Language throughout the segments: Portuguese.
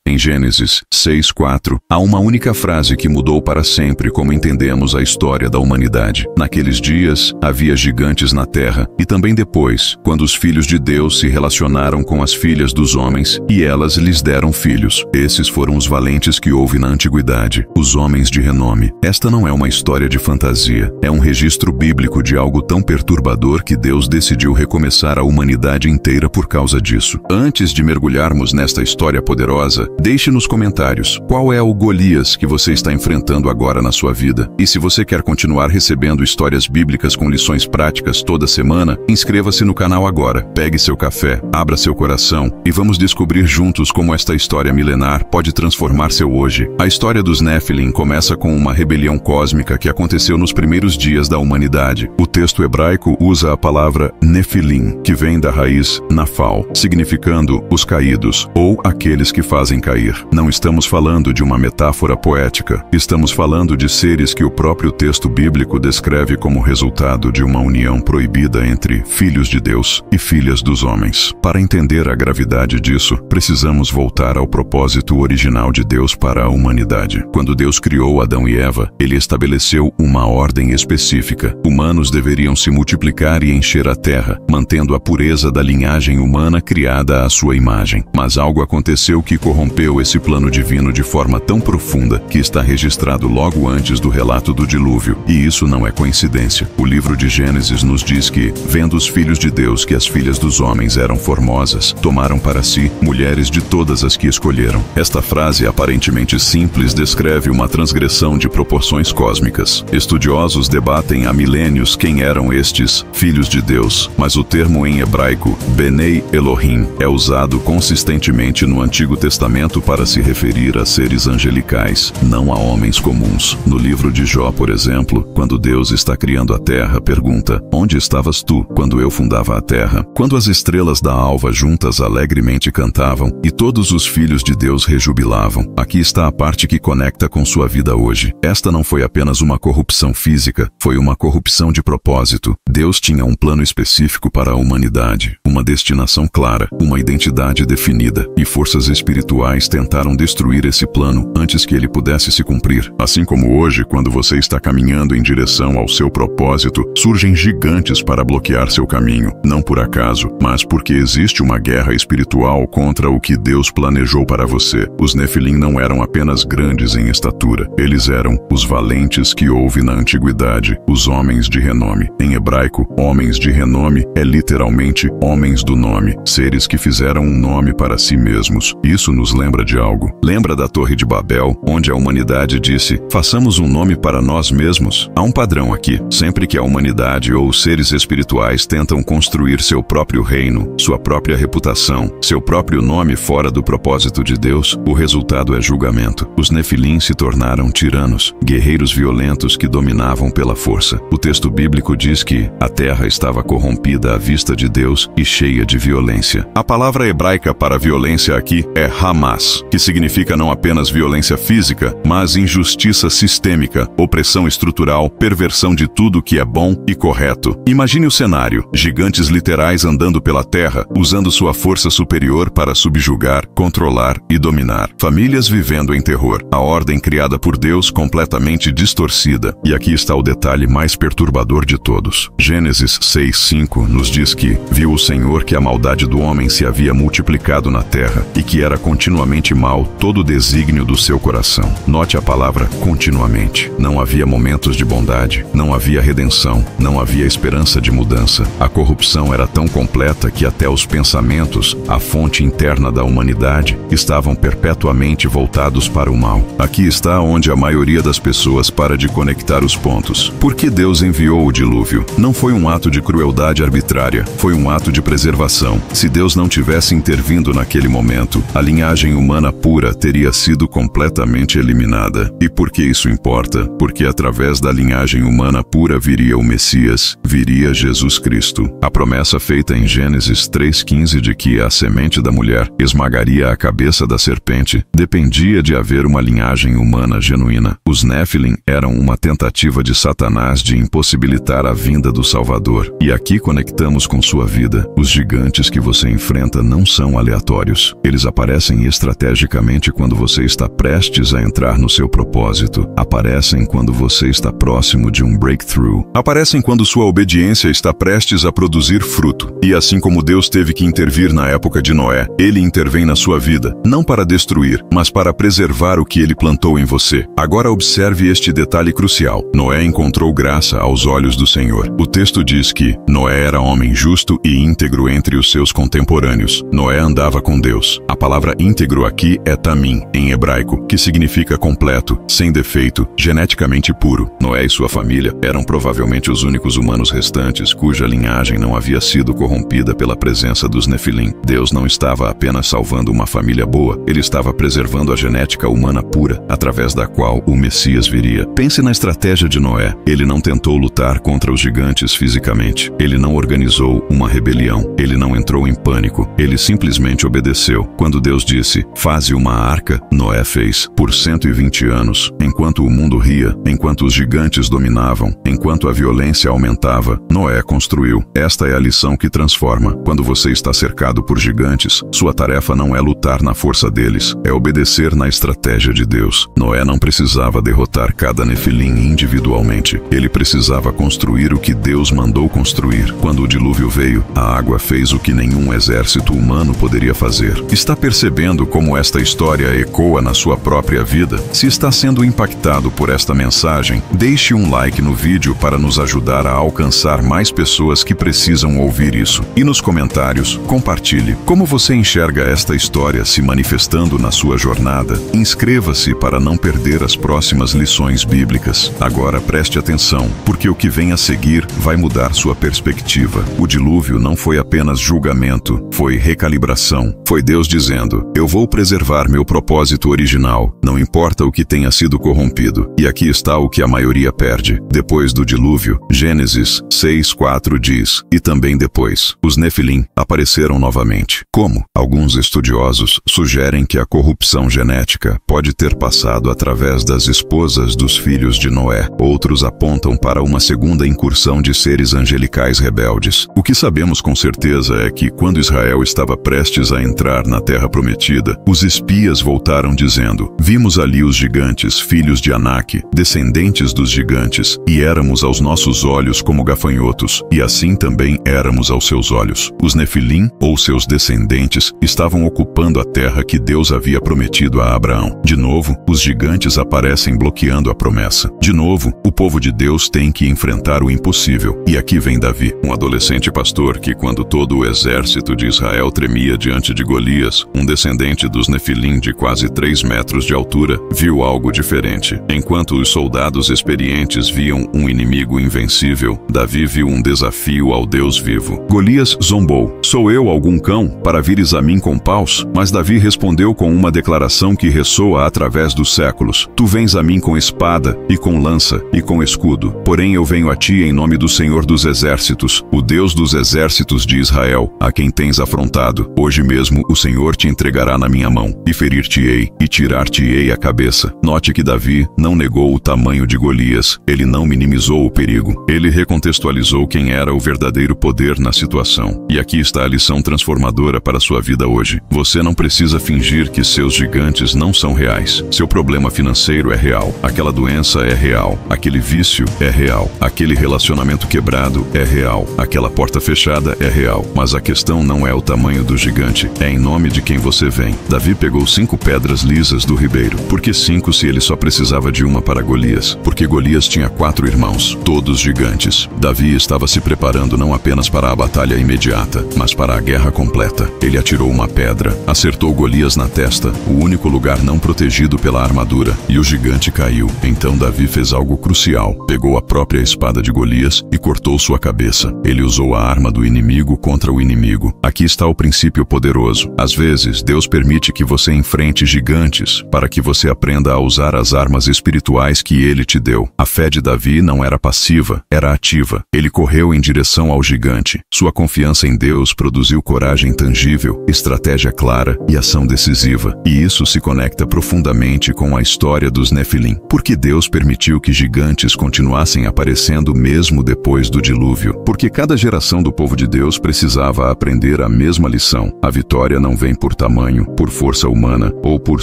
Em Gênesis 6:4, há uma única frase que mudou para sempre como entendemos a história da humanidade. Naqueles dias, havia gigantes na terra, e também depois, quando os filhos de Deus se relacionaram com as filhas dos homens, e elas lhes deram filhos. Esses foram os valentes que houve na antiguidade, os homens de renome. Esta não é uma história de fantasia, é um registro bíblico de algo tão perturbador que Deus decidiu recomeçar a humanidade inteira por causa disso. Antes de mergulharmos nesta história poderosa, deixe nos comentários qual é o Golias que você está enfrentando agora na sua vida. E se você quer continuar recebendo histórias bíblicas com lições práticas toda semana, inscreva-se no canal agora, pegue seu café, abra seu coração e vamos descobrir juntos como esta história milenar pode transformar seu hoje. A história dos Nephilim começa com uma rebelião cósmica que aconteceu nos primeiros dias da humanidade. O texto hebraico usa a palavra Nephilim, que vem da raiz Nafal, significando os caídos ou aqueles que fazem cair. Não estamos falando de uma metáfora poética. Estamos falando de seres que o próprio texto bíblico descreve como resultado de uma união proibida entre filhos de Deus e filhas dos homens. Para entender a gravidade disso, precisamos voltar ao propósito original de Deus para a humanidade. Quando Deus criou Adão e Eva, ele estabeleceu uma ordem específica. Humanos deveriam se multiplicar e encher a terra, mantendo a pureza da linhagem humana criada à sua imagem. Mas algo aconteceu que corrompeu esse plano divino de forma tão profunda que está registrado logo antes do relato do dilúvio. E isso não é coincidência. O livro de Gênesis nos diz que, vendo os filhos de Deus que as filhas dos homens eram formosas, tomaram para si mulheres de todas as que escolheram. Esta frase aparentemente simples descreve uma transgressão de proporções cósmicas. Estudiosos debatem há milênios quem eram estes filhos de Deus, mas o termo em hebraico, Benei Elohim, é usado consistentemente no Antigo Testamento para se referir a seres angelicais, não a homens comuns. No livro de Jó, por exemplo, quando Deus está criando a terra, pergunta: onde estavas tu quando eu fundava a terra? Quando as estrelas da alva juntas alegremente cantavam e todos os filhos de Deus rejubilavam. Aqui está a parte que conecta com sua vida hoje. Esta não foi apenas uma corrupção física, foi uma corrupção de propósito. Deus tinha um plano específico para a humanidade, uma destinação clara, uma identidade definida, e forças espirituais tentaram destruir esse plano antes que ele pudesse se cumprir. Assim como hoje, quando você está caminhando em direção ao seu propósito, surgem gigantes para bloquear seu caminho, não por acaso, mas porque existe uma guerra espiritual contra o que Deus planejou para você. Os Nefilim não eram apenas grandes em estatura, eles eram os valentes que houve na antiguidade, os homens de renome. Em hebraico, homens de renome é literalmente homens do nome, seres que fizeram um nome para si mesmos. Isso nos lembra de algo. Lembra da Torre de Babel, onde a humanidade disse: façamos um nome para nós mesmos? Há um padrão aqui. Sempre que a humanidade ou os seres espirituais tentam construir seu próprio reino, sua própria reputação, seu próprio nome fora do propósito de Deus, o resultado é julgamento. Os Nefilim se tornaram tiranos, guerreiros violentos que dominavam pela força. O texto bíblico diz que a terra estava corrompida à vista de Deus e cheia de violência. A palavra hebraica para violência aqui é Hamas, que significa não apenas violência física, mas injustiça sistêmica, opressão estrutural, perversão de tudo que é bom e correto. Imagine o cenário: gigantes literais andando pela terra, usando sua força superior para subjugar, controlar e dominar. Famílias vivendo em terror. A ordem criada por Deus completamente distorcida. E aqui está o detalhe mais perturbador de todos. Gênesis 6:5 nos diz que viu o Senhor que a maldade do homem se havia multiplicado na terra e que era continuamente mau todo o desígnio do seu coração. Note a palavra continuamente. Não havia momentos de bondade, não havia redenção, não havia esperança de mudança. A corrupção era tão completa que até os pensamentos, a fonte interna da humanidade, estavam perpetuamente voltados para o mal. Aqui está onde a maioria das pessoas para de conectar os pontos. Por que Deus enviou o dilúvio? Não foi um ato de crueldade arbitrária, foi um ato de preservação. Se Deus não tivesse intervindo naquele momento, a linhagem humana pura teria sido completamente eliminada. E por que isso importa? Porque através da linhagem humana pura viria o Messias, viria Jesus Cristo. A promessa feita em Gênesis 3:15 de que a semente da mulher esmagaria a cabeça da serpente dependia de haver uma linhagem humana genuína. Os Nefilim eram uma tentativa de Satanás de impossibilitar a vinda do Salvador. E aqui conectamos com sua vida. Os gigantes que você enfrenta não são aleatórios. Eles aparecem estrategicamente quando você está prestes a entrar no seu propósito. Aparecem quando você está próximo de um breakthrough. Aparecem quando sua obediência está prestes a produzir fruto. E assim como Deus teve que intervir na época de Noé, Ele intervém na sua vida, não para destruir, mas para preservar o que Ele plantou em você. Agora observe este detalhe crucial. Noé encontrou graça aos olhos do Senhor. O texto diz que Noé era homem justo e íntegro entre os seus contemporâneos. Noé andava com Deus. A palavra íntegro aqui é tamim, em hebraico, que significa completo, sem defeito, geneticamente puro. Noé e sua família eram provavelmente os únicos humanos restantes cuja linhagem não havia sido corrompida pela presença dos Nefilim. Deus não estava apenas salvando uma família boa, Ele estava preservando a genética humana pura, através da qual o Messias viria. Pense na estratégia de Noé. Ele não tentou lutar contra os gigantes fisicamente. Ele não organizou uma rebelião. Ele não entrou em pânico. Ele simplesmente obedeceu. Quando Deus disse, faze uma arca, Noé fez. Por 120 anos, enquanto o mundo ria, enquanto os gigantes dominavam, enquanto a violência aumentava, Noé construiu. Esta é a lição que transforma. Quando você está cercado por gigantes, sua tarefa não é lutar na força deles, é obedecer na estratégia de Deus. Noé não precisava derrotar cada Nefilim individualmente. Ele precisava construir o que Deus mandou construir. Quando o dilúvio veio, a água fez o que nenhum exército humano poderia fazer. Está percebendo como esta história ecoa na sua própria vida? Se está sendo impactado por esta mensagem, deixe um like no vídeo para nos ajudar a alcançar mais pessoas que precisam ouvir isso. E nos comentários, compartilhe. Como você enxerga esta história se manifestando na sua jornada? Inscreva-se para não perder as próximas lições bíblicas. Agora preste atenção, porque o que vem a seguir vai mudar sua perspectiva. O dilúvio não foi apenas julgamento, foi recalibração. Foi Deus dizendo, eu vou preservar meu propósito original, não importa o que tenha sido corrompido. E aqui está o que a maioria perde. Depois do dilúvio, Gênesis 6:4 diz, e também depois, os Nefilim apareceram novamente. Como? Alguns estudiosos sugerem que a corrupção genética pode ter passado através das esposas dos filhos de Noé. Outros apontam para uma segunda incursão de seres angelicais rebeldes. O que sabemos com certeza é que, quando Israel estava prestes a entrar na Terra Prometida, os espias voltaram dizendo, vimos ali os gigantes, filhos de Anak, descendentes dos gigantes, e éramos aos nossos olhos como gafanhotos, e assim também éramos aos seus olhos. Os Nefilim, ou seus descendentes, estavam ocupando a terra que Deus havia prometido a Abraão. De novo, os gigantes aparecem bloqueando a promessa. De novo, o povo de Deus tem que enfrentar o impossível. E aqui vem Davi, um adolescente pastor que, quando todo o exército de Israel tremia diante de Golias, um descendente dos Nefilim de quase 3 metros de altura, viu algo diferente. Enquanto os soldados experientes viam um inimigo invencível, Davi viu um desafio ao Deus vivo. Golias zombou, sou eu algum cão, para vires a mim com paus? Mas Davi respondeu com uma declaração que ressoa através dos séculos, tu vens a mim com espada, e com lança, e com escudo. Porém eu venho a ti em nome do Senhor dos Exércitos, o Deus dos exércitos de Israel, a quem tens afrontado. Hoje mesmo o Senhor te entregará na minha mão, e ferir-te-ei, e tirar-te-ei a cabeça. Note que Davi não negou o tamanho de Golias, ele não minimizou o perigo. Ele recontextualizou quem era o verdadeiro poder na situação. E aqui está a lição transformadora para a sua vida hoje. Você não precisa fingir que seus gigantes não são reais. Seu problema financeiro é real. Aquela doença é real. Aquele vício é real. Aquele relacionamento quebrado é real. Aquela porta fechada é real. Mas a questão não é o tamanho do gigante, é em nome de quem você vem. Davi pegou 5 pedras lisas do ribeiro. Por que 5 se ele só precisava de uma para Golias? Porque Golias tinha 4 irmãos, todos gigantes. Davi estava se preparando não apenas para a batalha imediata, mas para a guerra completa. Ele atirou uma pedra, acertou Golias na testa, o único lugar não protegido pela armadura, e o gigante caiu. Então Davi fez algo crucial. Pegou a própria espada de Golias e cortou sua cabeça. Ele usou a arma do inimigo contra o inimigo. Aqui está o princípio poderoso. Às vezes, Deus permite que você enfrente gigantes para que você aprenda a usar as armas espirituais que Ele te deu. A fé de Davi não era passiva, era ativa. Ele correu em direção ao gigante. Sua confiança em Deus produziu coragem tangível, estratégia clara e ação decisiva. E isso se conecta profundamente com a história dos Nefilim. Porque Deus permitiu que gigantes continuassem aparecendo mesmo depois do dilúvio. Porque cada geração do povo de Deus precisava aprender a mesma lição. A vitória não vem por tamanho, por força humana ou por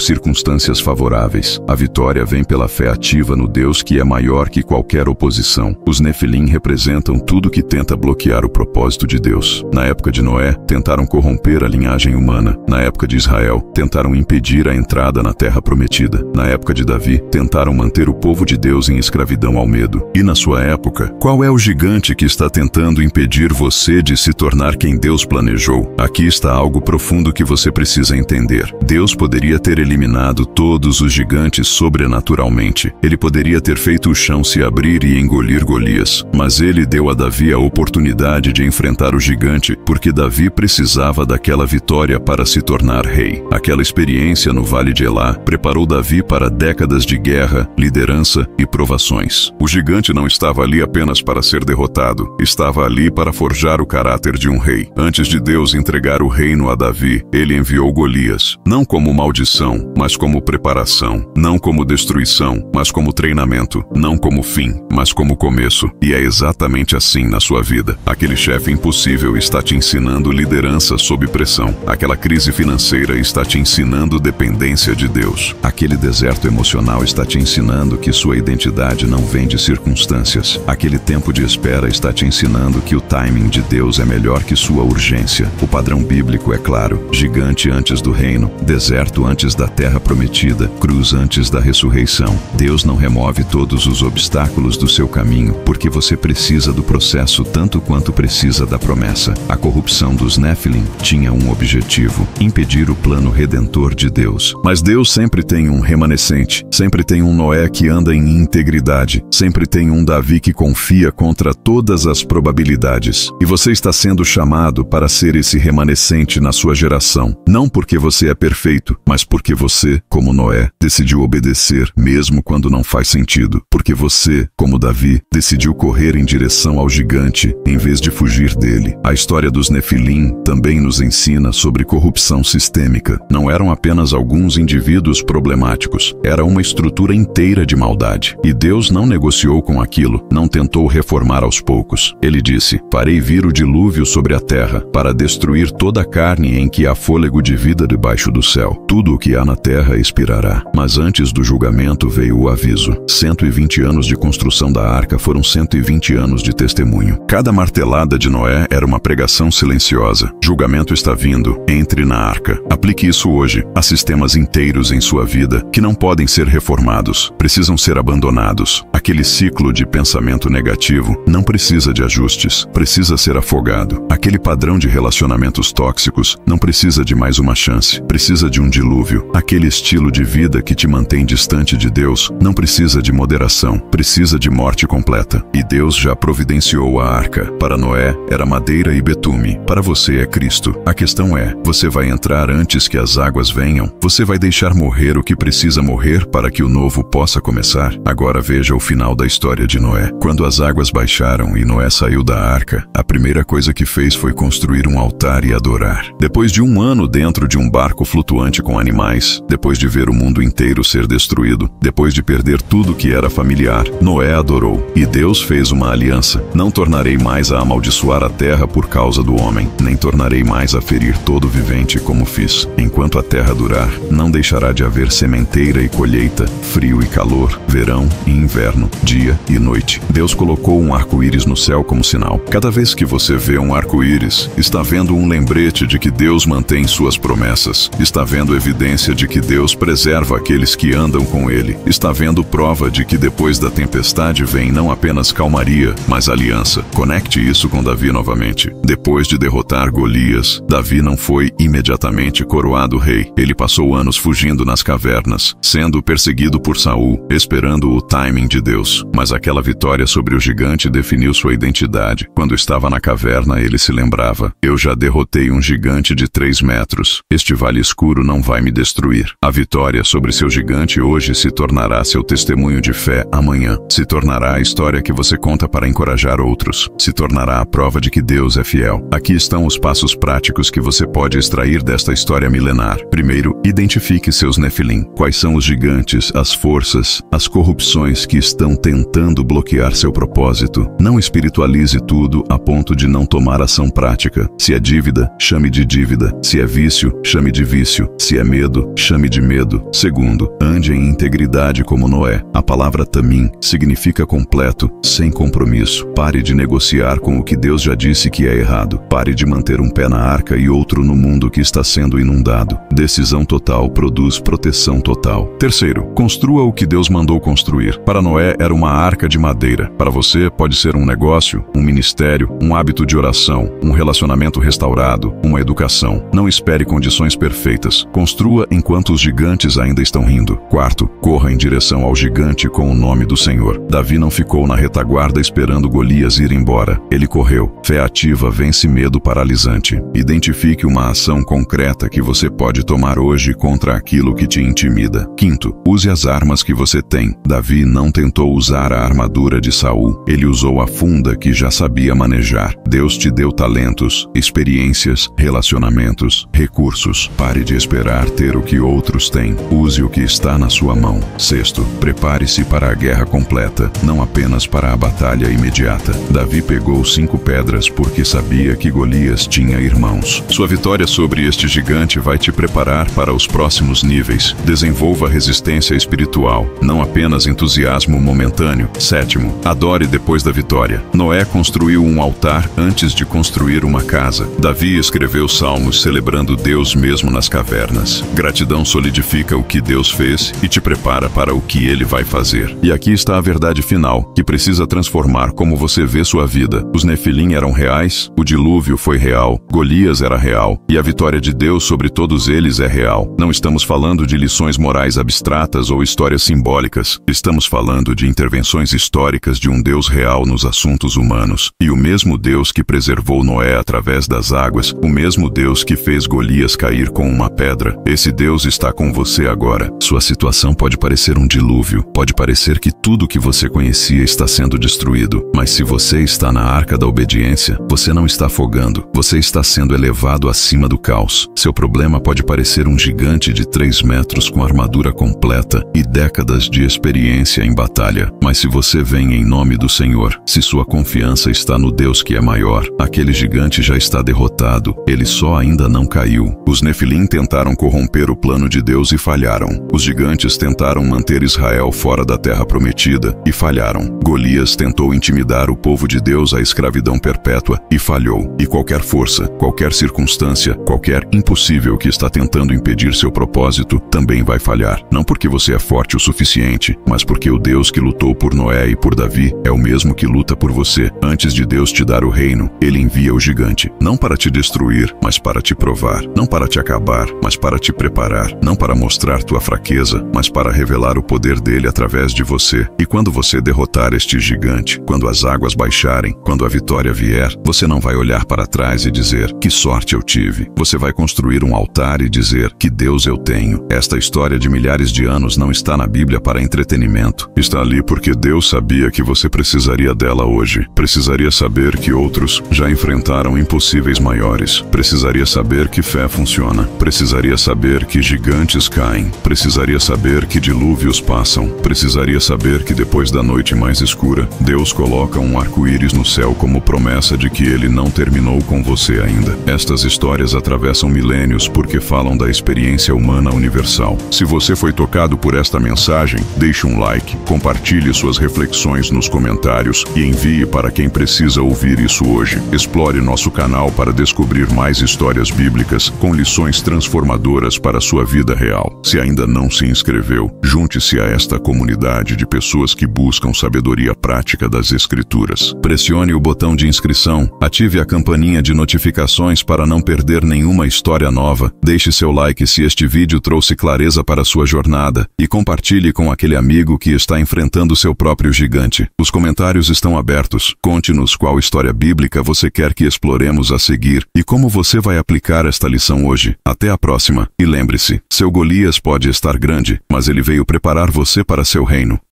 circunstâncias favoráveis. A vitória vem pela fé ativa no Deus que é maior que qualquer oposição. Os Nefilim representam tudo que tenta bloquear o propósito de Deus. Na época de Noé, tentaram corromper a linhagem humana. Na época de Israel, tentaram impedir a entrada na terra prometida. Na época de Davi, tentaram manter o povo de Deus em escravidão ao medo. E na sua época, qual é o gigante que está tentando impedir você de se tornar quem Deus planejou? Aqui está algo profundo que você precisa entender. Deus poderia ter eliminado todos os gigantes sobrenaturalmente. Ele poderia ter feito o chão se abrir e engolir Golias. Mas ele deu a Davi a oportunidade de enfrentar o gigante, porque Davi precisava daquela vitória para se tornar rei. Aquela experiência no Vale de Elá preparou Davi para décadas de guerra, liderança e provações. O gigante não estava ali apenas para ser derrotado, estava ali para forjar o caráter de um rei. Antes de Deus entregar o reino a Davi, ele enviou Golias, não como maldição, mas como preparação, não como destruição, mas como treinamento, não como fim, mas como começo. E é exatamente assim na sua vida. Aquele chefe impossível está te ensinando liderança sob pressão. Aquela crise financeira está te ensinando dependência de Deus. Aquele deserto emocional está te ensinando que sua identidade não vem de circunstâncias. Aquele tempo de espera está te ensinando que o timing de Deus é melhor que sua urgência. O padrão bíblico é claro: gigante antes do reino, deserto antes da terra prometida, cruz antes da ressurreição. Deus não remove todos os obstáculos do seu caminho, porque você precisa do processo tanto quanto precisa da promessa. A corrupção dos Nefilim tinha um objetivo: impedir o plano redentor de Deus. Mas Deus sempre tem um remanescente, sempre tem um Noé que anda em integridade, sempre tem um Davi que confia contra todas as probabilidades. E você está sendo chamado para ser esse remanescente na sua geração, não porque você é perfeito, mas porque você, como Noé, decidiu obedecer mesmo quando não faz sentido. Porque você, como Davi, decidiu correr em direção ao gigante em vez de fugir dele. A história dos Nefilim também nos ensina sobre corrupção sistêmica. Não eram apenas alguns indivíduos problemáticos, era uma estrutura inteira de maldade. E Deus não negociou com aquilo, não tentou reformar aos poucos. Ele disse: farei vir o dilúvio sobre a terra, para destruir toda a carne em que há fôlego de vida debaixo do céu. Tudo o que há na terra expirará. Mas antes do julgamento veio o aviso. 120 anos de construção da arca foram 120 anos de testemunho. Cada martelada de Noé era uma pregação silenciosa. Julgamento está vindo, entre na arca. Aplique isso hoje. Há sistemas inteiros em sua vida que não podem ser reformados, precisam ser abandonados. Aquele ciclo de pensamento negativo não precisa de ajustes, precisa ser afogado. Aquele padrão de relacionamentos tóxicos não precisa de mais uma chance, precisa de um dilúvio. Aquele estilo de vida que te mantém distante de Deus não precisa de moderação, precisa de morte completa. E Deus já providenciou a arca. Para Noé era madeira e betume, para você é Cristo. A questão é: você vai entrar antes que as águas venham? Você vai deixar morrer o que precisa morrer para que o novo possa começar? Agora veja o final da história de Noé. Quando as águas baixaram e Noé saiu da arca, a primeira coisa que fez foi construir um altar e adorar. Depois de um ano dentro de um barco flutuante com animais, depois de ver o mundo inteiro ser destruído, depois de perder tudo que era familiar, Noé adorou. E Deus fez uma aliança: não tornarei mais a amaldiçoar a terra por causa do homem, nem tornarei mais a ferir todo vivente como fiz. Enquanto a terra durar, não deixará de haver sementeira e colheita, frio e calor, verão e inverno, dia e noite. Deus colocou um arco-íris no céu como sinal. Cada vez que você vê um arco-íris, está vendo um lembrete de que Deus mantém suas promessas. Está vendo evidência de que Deus preserva aqueles que andam com Ele. Está vendo prova de que depois da tempestade vem não apenas calmaria, mas aliança. Conecte isso com Davi novamente. Depois de derrotar Golias, Davi não foi imediatamente coroado rei. Ele passou anos fugindo nas cavernas, sendo perseguido por Saul, esperando o timing de Deus. Mas aquela vitória sobre o gigante definiu sua identidade. Quando estava na caverna, ele se lembrava: eu já derrotei um gigante de 3 metros. Este vale escuro não vai me destruir. A vitória sobre seu gigante hoje se tornará seu testemunho de fé amanhã. Se tornará a história que você conta para encorajar outros. Se tornará a prova de que Deus é fiel. Aqui estão os passos práticos que você pode extrair desta história milenar. Primeiro, identifique seus Nefilim. Quais são os gigantes, as forças, as corrupções que estão tentando bloquear seu propósito? Não espiritualize tudo a ponto de não tomar ação prática. Se é dívida, chame de dívida. Se é vício, chame de vício. Se é medo, chame de medo. Segundo, ande em integridade como Noé. A palavra tamim significa completo, sem compromisso. Pare de negociar com o que Deus já disse que é errado. Pare de manter um pé na arca e outro no mundo que está sendo inundado. Decisão total produz proteção total. Terceiro, construa o que Deus mandou construir. Para Noé era uma arca de madeira. Para você pode ser um negócio, um ministério, um hábito de oração, um relacionamento restaurado, uma educação. Não espere condições perfeitas. Construa enquanto os gigantes ainda estão rindo. Quarto, corra em direção ao gigante com o nome do Senhor. Davi não ficou na retaguarda esperando Golias ir embora. Ele correu. Fé ativa vence medo paralisante. Identifique uma ação concreta que você pode tomar hoje contra aquilo que te intimida. Quinto, use as armas que você tem. Davi não tentou usar a armadura de Saul. Ele usou a funda que já sabia manejar. Deus te deu talentos, experiências, relacionamentos, recursos. Pare de esperar ter o que outros têm. Use o que está na sua mão. Sexto, prepare-se para a guerra completa, não apenas para a batalha imediata. Davi pegou 5 pedras porque sabia que Golias tinha irmãos. Sua vitória sobre este gigante vai te preparar para os próximos níveis. Desenvolva resistência espiritual, não apenas entusiasmo momentâneo. Sétimo, adore depois da vitória. Noé construiu um altar antes de construir uma casa. Davi escreveu salmos celebrando Deus mesmo nas cavernas. Gratidão solidifica o que Deus fez e te prepara para o que Ele vai fazer. E aqui está a verdade final, que precisa transformar como você vê sua vida. Os Nefilim eram reais, o dilúvio foi real, Golias era real, e a vitória de Deus sobre todos eles é real. Não estamos falando de lições morais abstratas ou histórias simbólicas. Estamos falando de intervenções históricas de um Deus real nos assuntos humanos. E o mesmo Deus que preservou Noé através das águas, o mesmo Deus que fez Golias cair com uma pedra, esse Deus está com você agora. Sua situação pode parecer um dilúvio, pode parecer que tudo que você conhecia está sendo destruído, mas se você está na arca da obediência, você não está afogando, você está sendo elevado acima do caos. Seu problema pode parecer um gigante de 3 metros com armadura completa e décadas de experiência em batalha, mas se você vem em nome do Senhor, se sua confiança está no Deus que é maior, aquele gigante já está derrotado, ele só ainda não caiu. Os Nefilim tentaram corromper o plano de Deus e falharam. Os gigantes tentaram manter Israel fora da terra prometida e falharam. Golias tentou intimidar o povo de Deus à escravidão perpétua e falhou. E qualquer força, qualquer circunstância, qualquer impossível que está tentando impedir seu propósito também vai falhar. Não porque você é forte o suficiente, mas porque o Deus que lutou por Noé e por Davi é o mesmo que luta por você. Antes de Deus te dar o reino, Ele envia o gigante, não para te destruir, mas para te provar, não para te acabar, mas para te preparar, não para mostrar tua fraqueza, mas para revelar o poder dele através de você. E quando você derrotar este gigante, quando as águas baixarem, quando a vitória vier, você não vai olhar para trás e dizer, que sorte eu tive. Você vai construir um altar e dizer, que Deus eu tenho. Esta história de milhares de anos não está na Bíblia para entretenimento. Está ali porque Deus sabia que você precisaria dela hoje. Precisaria saber que outros já enfrentaram impossíveis maiores. Precisaria saber que fé funciona. Precisaria saber que gigantes caem. Precisaria saber que dilúvios passam. Precisaria saber que depois da noite mais escura, Deus coloca um arco-íris no céu como promessa de que Ele não terminou com você ainda. Estas histórias atravessam milênios porque falam da experiência humana universal. Se você foi tocado por esta mensagem, deixe um like, compartilhe suas reflexões nos comentários e envie para quem precisa ouvir isso hoje. Explore nosso canal para descobrir mais histórias bíblicas com lições transformadoras para a sua vida real. Se ainda não se inscreveu, junte-se a esta comunidade de pessoas que buscam sabedoria prática das Escrituras. Pressione o botão de inscrição, ative a campainha de notificações para não perder nenhuma história nova, deixe seu like se este vídeo trouxe clareza para sua jornada e compartilhe com aquele amigo que está enfrentando seu próprio gigante. Os comentários estão abertos. Conte-nos qual história bíblica você quer que exploremos a seguir e como você vai aplicar esta lição hoje. Até a próxima. E lembre-se, seu Golias pode estar grande, mas ele veio preparar você para seu reino.